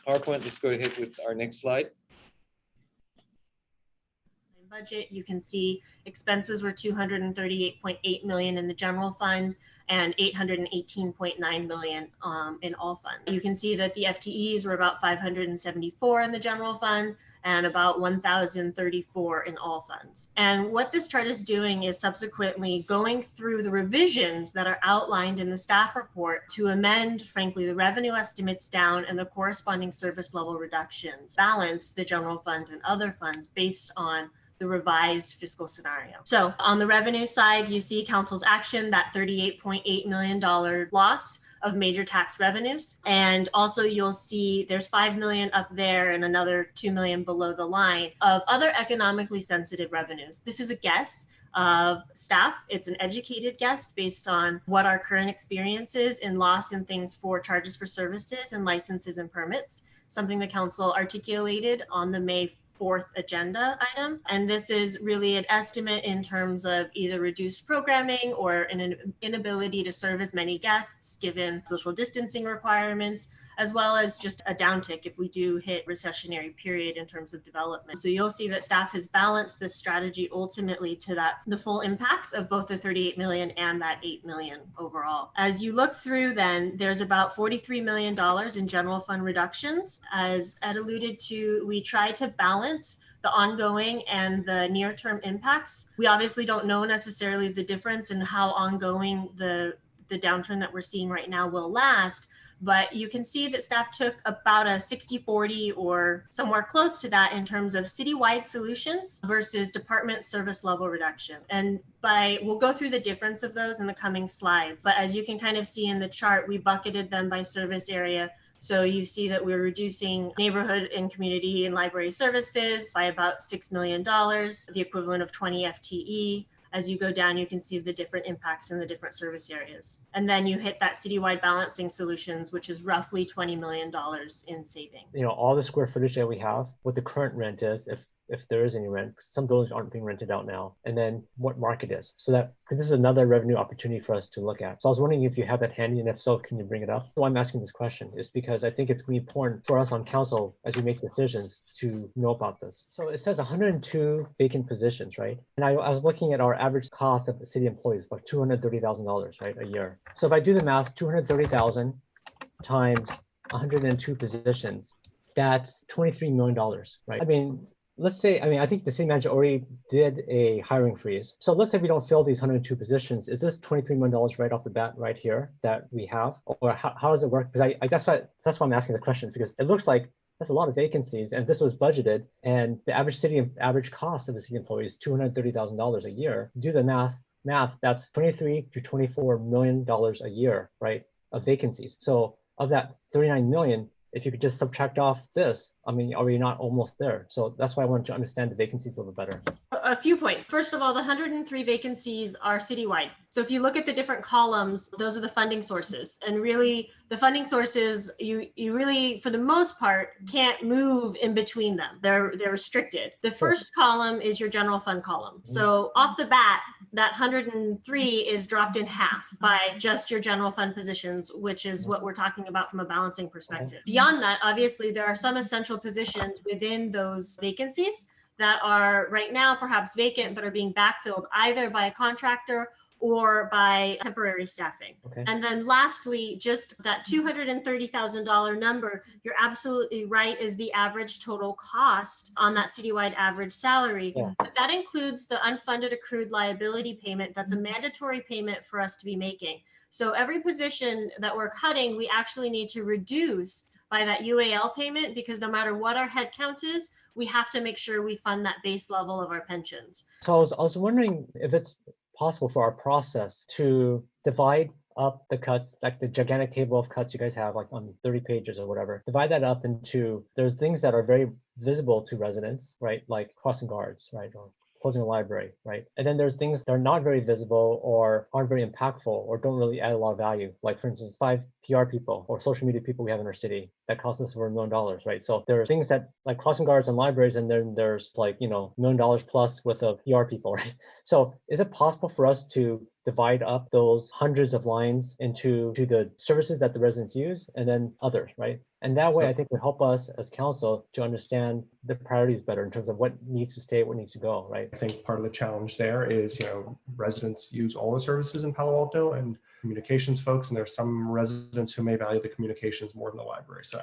PowerPoint. Let's go ahead with our next slide. Budget, you can see expenses were $238.8 million in the general fund and $818.9 million in all funds. You can see that the FTEs were about 574 in the general fund and about 1,034 in all funds. And what this chart is doing is subsequently going through the revisions that are outlined in the staff report to amend, frankly, the revenue estimates down and the corresponding service level reductions, balance the general fund and other funds based on the revised fiscal scenario. So on the revenue side, you see council's action, that $38.8 million loss of major tax revenues. And also you'll see there's $5 million up there and another $2 million below the line of other economically sensitive revenues. This is a guess of staff. It's an educated guess based on what our current experience is in loss in things for charges for services and licenses and permits, something the council articulated on the May 4th agenda item. And this is really an estimate in terms of either reduced programming or an inability to serve as many guests given social distancing requirements, as well as just a downtick if we do hit recessionary period in terms of development. So you'll see that staff has balanced this strategy ultimately to the full impacts of both the 38 million and that 8 million overall. As you look through then, there's about $43 million in general fund reductions. As Ed alluded to, we try to balance the ongoing and the near-term impacts. We obviously don't know necessarily the difference in how ongoing the downturn that we're seeing right now will last. But you can see that staff took about a 60-40 or somewhere close to that in terms of citywide solutions versus department service level reduction. And we'll go through the difference of those in the coming slides. But as you can kind of see in the chart, we bucketed them by service area. So you see that we're reducing neighborhood and community and library services by about $6 million, the equivalent of 20 FTE. As you go down, you can see the different impacts in the different service areas. And then you hit that citywide balancing solutions, which is roughly $20 million in savings. You know, all the square footage that we have, what the current rent is, if there is any rent, some buildings aren't being rented out now, and then what market is. So that, this is another revenue opportunity for us to look at. So I was wondering if you have that handy, and if so, can you bring it up? So I'm asking this question is because I think it's really important for us on council as we make decisions to know about this. So it says 102 vacant positions, right? And I was looking at our average cost of the city employees, about $230,000, right, a year. So if I do the math, 230,000 times 102 positions, that's $23 million, right? I mean, let's say, I think the city manager already did a hiring freeze. So let's say we don't fill these 102 positions. Is this $23 million right off the bat right here that we have? Or how does it work? Because that's why I'm asking the question, because it looks like that's a lot of vacancies and this was budgeted, and the average cost of a city employee is $230,000 a year. Do the math, that's $23 to $24 million a year, right, of vacancies. So of that 39 million, if you could just subtract off this, are we not almost there? So that's why I wanted to understand the vacancies a little better. A few points. First of all, the 103 vacancies are citywide. So if you look at the different columns, those are the funding sources. And really, the funding sources, you really, for the most part, can't move in between them. They're restricted. The first column is your general fund column. So off the bat, that 103 is dropped in half by just your general fund positions, which is what we're talking about from a balancing perspective. Beyond that, obviously, there are some essential positions within those vacancies that are right now perhaps vacant, but are being backfilled either by a contractor or by temporary staffing. Okay. And then lastly, just that $230,000 number, you're absolutely right, is the average total cost on that citywide average salary. Yeah. But that includes the unfunded accrued liability payment. That's a mandatory payment for us to be making. So every position that we're cutting, we actually need to reduce by that UAL payment, because no matter what our head count is, we have to make sure we fund that base level of our pensions. So I was wondering if it's possible for our process to divide up the cuts, like the gigantic table of cuts you guys have, like on 30 pages or whatever, divide that up into, there's things that are very visible to residents, right? Like crossing guards, right? Or closing a library, right? And then there's things that are not very visible or aren't very impactful or don't really add a lot of value. Like for instance, 5 PR people or social media people we have in our city that cost us over $1 million, right? So there are things that like crossing guards and libraries, and then there's like, $1 million plus with PR people, right? So is it possible for us to divide up those hundreds of lines into the services that the residents use and then others, right? And that way, I think will help us as council to understand the priorities better in terms of what needs to stay, what needs to go, right? I think part of the challenge there is, residents use all the services in Palo Alto and communications folks, and there's some residents who may value the communications more than the library. So